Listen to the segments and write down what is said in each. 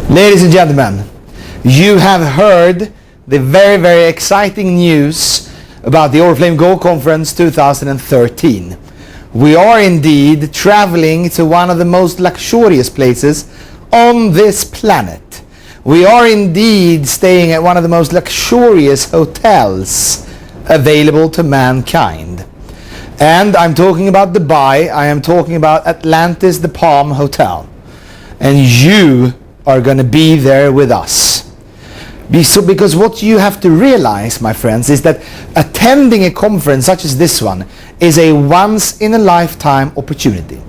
Ladies and gentlemen, you have heard the very, very exciting news about the Oriflame Go Conference 2013. We are indeed traveling to one of the most luxurious places on this planet. We are indeed staying at one of the most luxurious hotels available to mankind. And I'm talking about Dubai. I am talking about Atlantis the Palm Hotel. And you are going to be there with us. Because what you have to realize, my friends, is that attending a conference such as this one is a once-in-a-lifetime opportunity.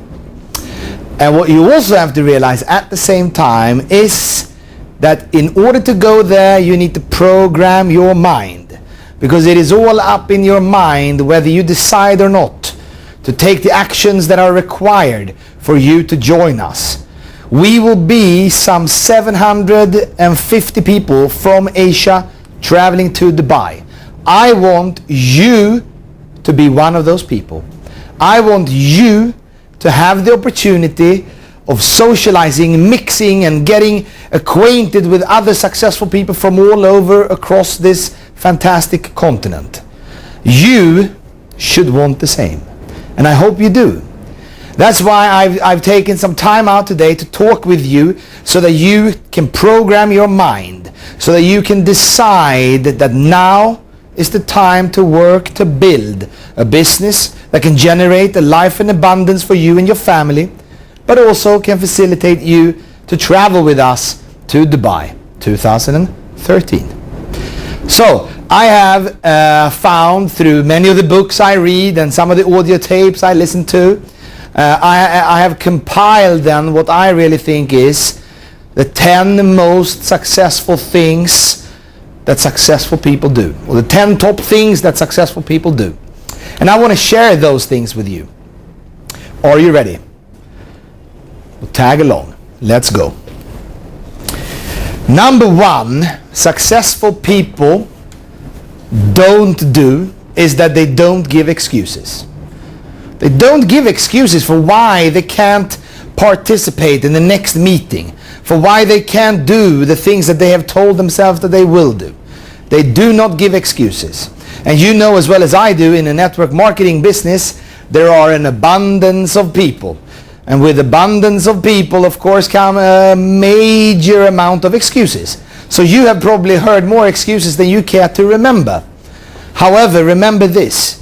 And what you also have to realize at the same time is that in order to go there, you need to program your mind. Because it is all up in your mind whether you decide or not to take the actions that are required for you to join us. We will be some 750 people from Asia traveling to Dubai. I want you to be one of those people. I want you to have the opportunity of socializing, mixing, and getting acquainted with other successful people from all over across this fantastic continent. You should want the same. And I hope you do. That's why I've taken some time out today to talk with you so that you can program your mind, so that you can decide that now is the time to work to build a business that can generate a life in abundance for you and your family, but also can facilitate you to travel with us to Dubai 2013. So I have found through many of the books I read and some of the audio tapes I listen to, I have compiled then what I really think is the 10 most successful things that successful people do, or the 10 top things that successful people do. And I want to share those things with you. Are you ready? Well, tag along. Let's go. Number one, successful people don't do is that they don't give excuses. They don't give excuses for why they can't participate in the next meeting, for why they can't do the things that they have told themselves that they will do. They do not give excuses. And you know as well as I do, in a network marketing business, there are an abundance of people. And with abundance of people, of course, come a major amount of excuses. So you have probably heard more excuses than you care to remember. However, remember this.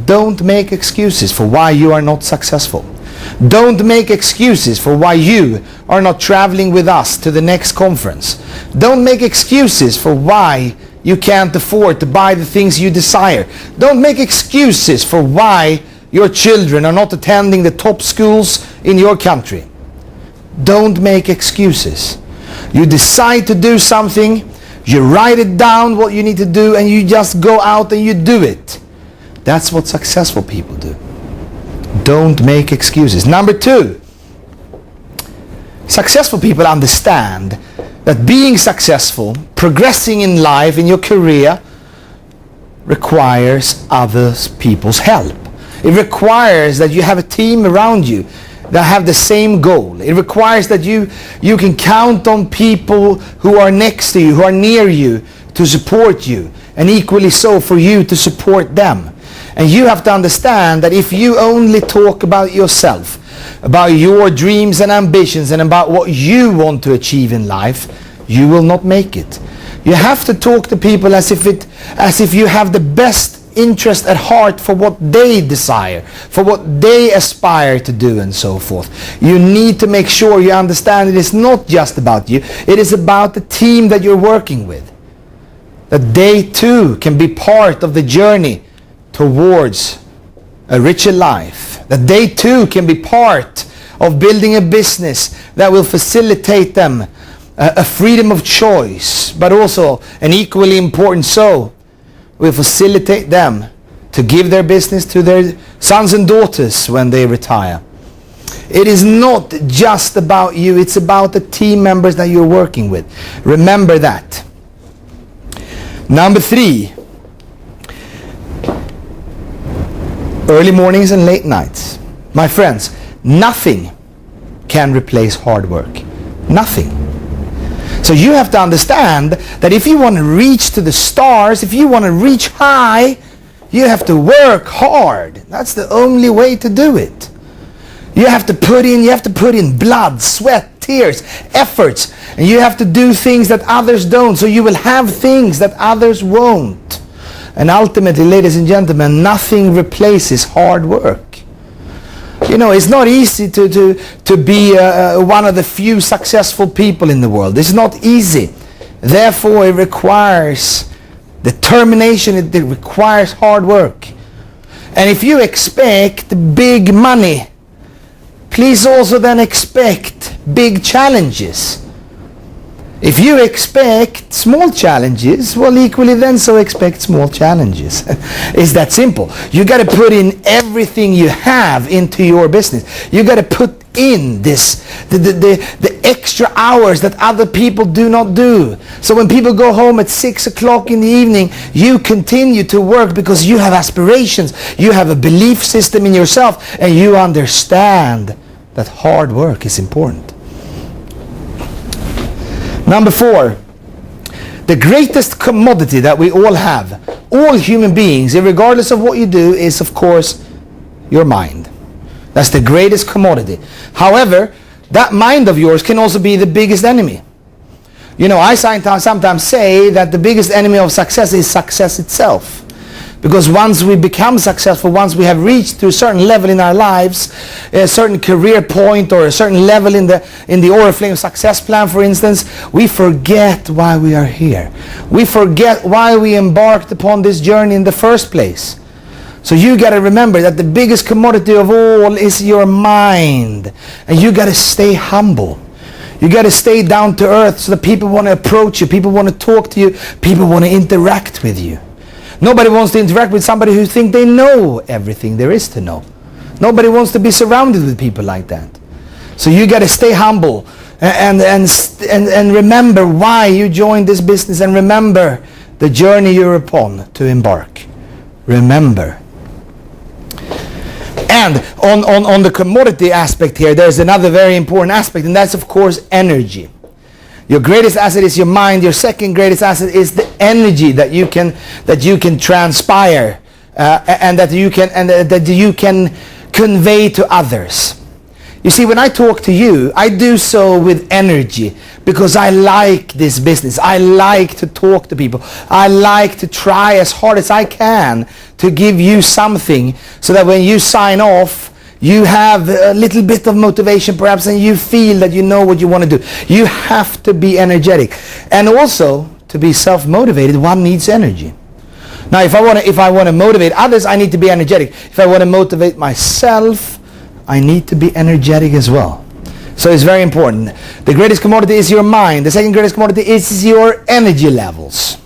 Don't make excuses for why you are not successful. Don't make excuses for why you are not traveling with us to the next conference. Don't make excuses for why you can't afford to buy the things you desire. Don't make excuses for why your children are not attending the top schools in your country. Don't make excuses. You decide to do something, you write it down what you need to do, and you just go out and you do it. That's what successful people do. Don't make excuses. Number two, successful people understand that being successful, progressing in life, in your career, requires other people's help. It requires that you have a team around you that have the same goal. It requires that you can count on people who are next to you, who are near you, to support you, and equally so for you to support them. And you have to understand that if you only talk about yourself, about your dreams and ambitions, and about what you want to achieve in life, you will not make it. You have to talk to people as if you have the best interest at heart for what they desire, for what they aspire to do, and so forth. You need to make sure you understand it is not just about you, it is about the team that you're working with. That they too can be part of the journey towards a richer life. That they too can be part of building a business that will facilitate them a freedom of choice, but also, and equally important so, will facilitate them to give their business to their sons and daughters when they retire. It is not just about you, it's about the team members that you're working with. Remember that. Number three, early mornings and late nights. My friends, nothing can replace hard work. Nothing. So you have to understand that if you want to reach to the stars, if you want to reach high, you have to work hard. That's the only way to do it. You have to put in blood, sweat, tears, efforts, and you have to do things that others don't, so you will have things that others won't. And ultimately, ladies and gentlemen, nothing replaces hard work. You know, it's not easy to be one of the few successful people in the world. It's not easy. Therefore, it requires determination. It requires hard work. And if you expect big money, please also then expect big challenges. If you expect small challenges, well, equally then so expect small challenges. It's that simple. You got to put in everything you have into your business. You got to put in the extra hours that other people do not do. So when people go home at 6 o'clock in the evening, you continue to work because you have aspirations. You have a belief system in yourself, and you understand that hard work is important. Number 4, the greatest commodity that we all have, all human beings, regardless of what you do, is of course your mind. That's the greatest commodity. However, that mind of yours can also be the biggest enemy. You know, I sometimes say that the biggest enemy of success is success itself. Because once we become successful, once we have reached to a certain level in our lives, a certain career point or a certain level in the Oriflame success plan, for instance, we forget why we are here. We forget why we embarked upon this journey in the first place. So you got to remember that the biggest commodity of all is your mind. And you got to stay humble. You got to stay down to earth so that people want to approach you, people want to talk to you, people want to interact with you. Nobody wants to interact with somebody who thinks they know everything there is to know. Nobody wants to be surrounded with people like that. So you got to stay humble and remember why you joined this business, and remember the journey you're upon to embark. Remember. And on the commodity aspect here, there's another very important aspect, and that's of course energy. Your greatest asset is your mind. Your second greatest asset is the energy that you can transpire and that you can convey to others. You see, when I talk to you, I do so with energy because I like this business. I like to talk to people. I like to try as hard as I can to give you something so that when you sign off, you have a little bit of motivation perhaps, and you feel that you know what you want to do. You have to be energetic. And also, to be self-motivated, one needs energy. Now, if I want to motivate others, I need to be energetic. If I want to motivate myself, I need to be energetic as well. So it's very important. The greatest commodity is your mind. The second greatest commodity is your energy levels.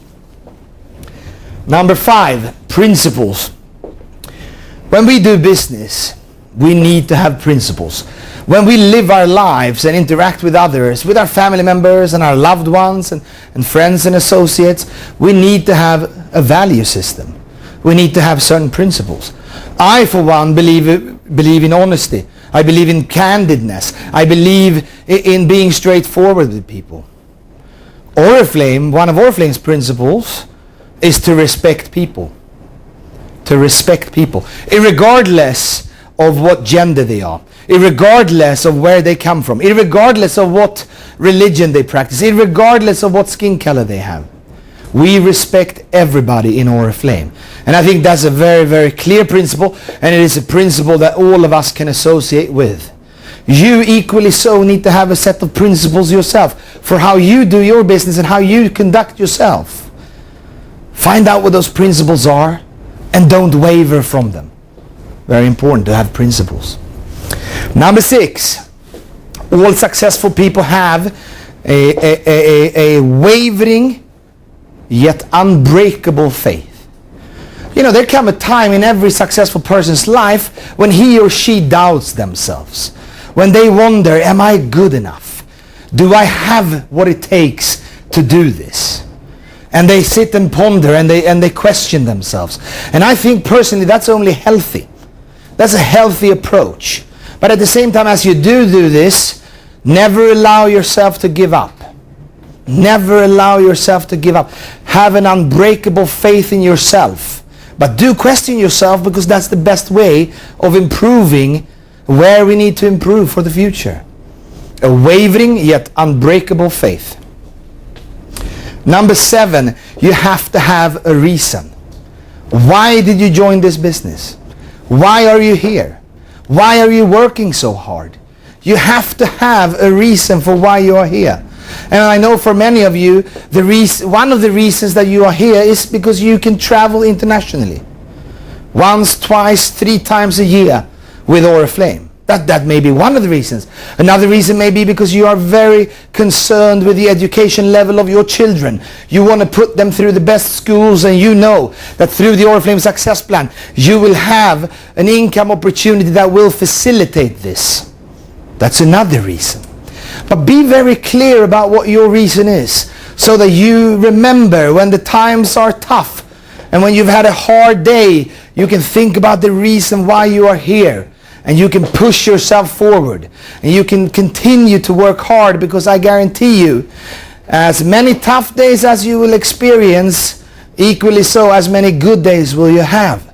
Number 5, principles. When we do business, we need to have principles. When we live our lives and interact with others, with our family members and our loved ones and friends and associates, we need to have a value system. We need to have certain principles. I, for one, believe in honesty. I believe in candidness. I believe in being straightforward with people. Oriflame, one of Oriflame's principles is to respect people. To respect people. Irregardless of what gender they are, irregardless of where they come from, irregardless of what religion they practice, irregardless of what skin color they have. We respect everybody in Oriflame. And I think that's a very, very clear principle, and it is a principle that all of us can associate with. You equally so need to have a set of principles yourself for how you do your business and how you conduct yourself. Find out what those principles are and don't waver from them. Very important to have principles. Number 6, all successful people have a wavering yet unbreakable faith. You know, there comes a time in every successful person's life when he or she doubts themselves. When they wonder, am I good enough? Do I have what it takes to do this? And they sit and ponder and they question themselves. And I think personally that's only healthy. That's a healthy approach. But at the same time, as you do this, never allow yourself to give up. Never allow yourself to give up. Have an unbreakable faith in yourself. But do question yourself, because that's the best way of improving where we need to improve for the future. A wavering yet unbreakable faith. Number 7, you have to have a reason. Why did you join this business? Why are you here? Why are you working so hard? You have to have a reason for why you are here. And I know for many of you, one of the reasons that you are here is because you can travel internationally. Once, twice, 3 times a year with Oriflame. That may be one of the reasons. Another reason may be because you are very concerned with the education level of your children. You want to put them through the best schools, and you know that through the Oriflame Success Plan, you will have an income opportunity that will facilitate this. That's another reason. But be very clear about what your reason is, so that you remember when the times are tough and when you've had a hard day, you can think about the reason why you are here. And you can push yourself forward. And you can continue to work hard, because I guarantee you, as many tough days as you will experience, equally so as many good days will you have.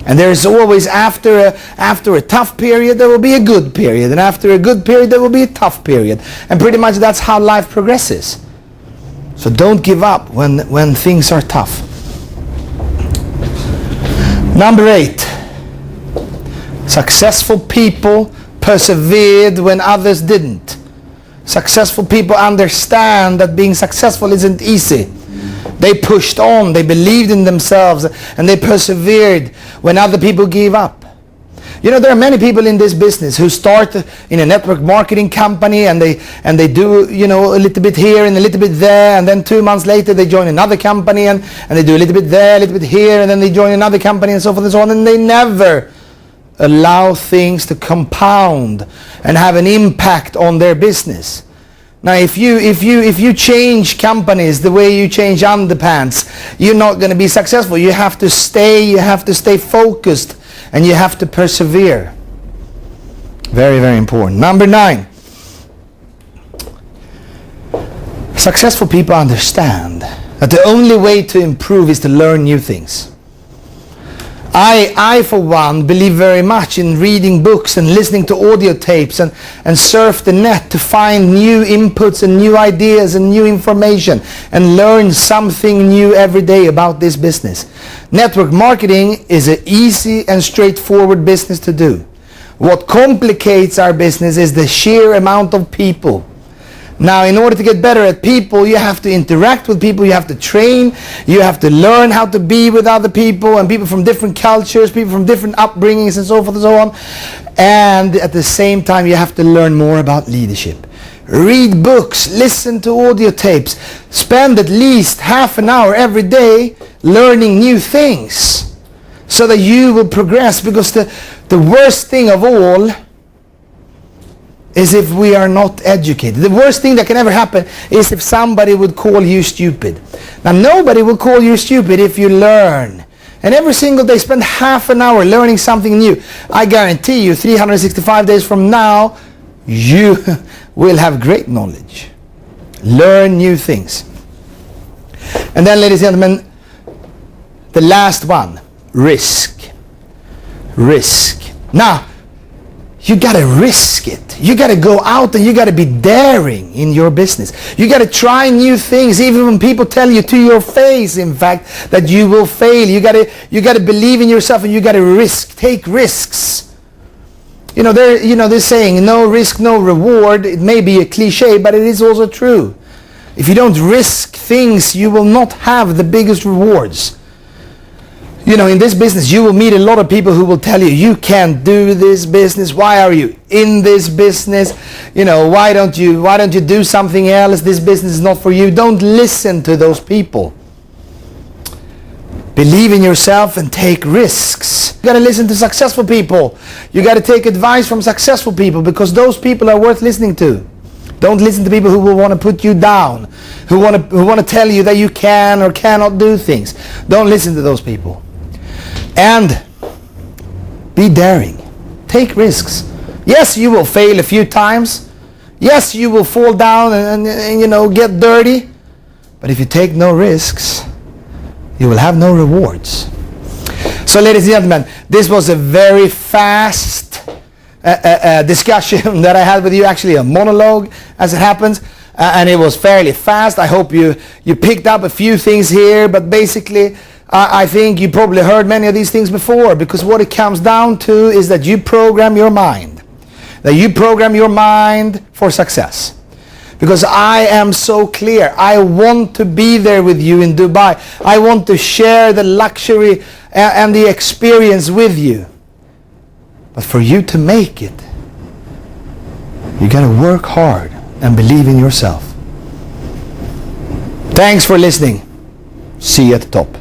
And there is always, after a tough period, there will be a good period. And after a good period, there will be a tough period. And pretty much that's how life progresses. So don't give up when things are tough. Number 8. Successful people persevered when others didn't. Successful people understand that being successful isn't easy. They pushed on, they believed in themselves, and they persevered when other people gave up. You know, there are many people in this business who start in a network marketing company, and they do, you know, a little bit here and a little bit there, and then 2 months later they join another company, and they do a little bit there, a little bit here, and then they join another company, and so forth and so on, and they never allow things to compound and have an impact on their business. Now, if you change companies the way you change underpants, you're not going to be successful. You have to stay focused, and you have to persevere. Very, very important. Number 9. Successful people understand that the only way to improve is to learn new things. I for one believe very much in reading books and listening to audio tapes and surf the net to find new inputs and new ideas and new information, and learn something new every day about this business. Network marketing is an easy and straightforward business to do. What complicates our business is the sheer amount of people. Now, in order to get better at people, you have to interact with people, you have to train, you have to learn how to be with other people, and people from different cultures, people from different upbringings, and so forth and so on. And at the same time, you have to learn more about leadership. Read books, listen to audio tapes, spend at least half an hour every day learning new things, so that you will progress. Because the worst thing of all is if we are not educated. The worst thing that can ever happen is if somebody would call you stupid. Now, nobody will call you stupid if you learn. And every single day spend half an hour learning something new. I guarantee you, 365 days from now, you will have great knowledge. Learn new things. And then, ladies and gentlemen, the last one, risk. Risk. Now, you got to risk it. You got to go out and you got to be daring in your business. You got to try new things, even when people tell you to your face, in fact, that you will fail. You got to believe in yourself, and you got to risk. Take risks. You know, they're saying no risk, no reward. It may be a cliche, but it is also true. If you don't risk things, you will not have the biggest rewards. You know, in this business, you will meet a lot of people who will tell you can't do this business. Why are you in this business? You know, why don't you do something else? This business is not for you. Don't listen to those people. Believe in yourself and take risks. You got to listen to successful people. You got to take advice from successful people, because those people are worth listening to. Don't listen to people who will want to put you down, who want to tell you that you can or cannot do things. Don't listen to those people. And be daring. Take risks. Yes, you will fail a few times. Yes, you will fall down and you know, get dirty. But if you take no risks, you will have no rewards. So ladies and gentlemen, this was a very fast discussion that I had with you, actually a monologue as it happens, and it was fairly fast. I hope you picked up a few things here, but basically I think you probably heard many of these things before, because what it comes down to is that you program your mind. That you program your mind for success. Because I am so clear. I want to be there with you in Dubai. I want to share the luxury and the experience with you. But for you to make it, you got to work hard and believe in yourself. Thanks for listening. See you at the top.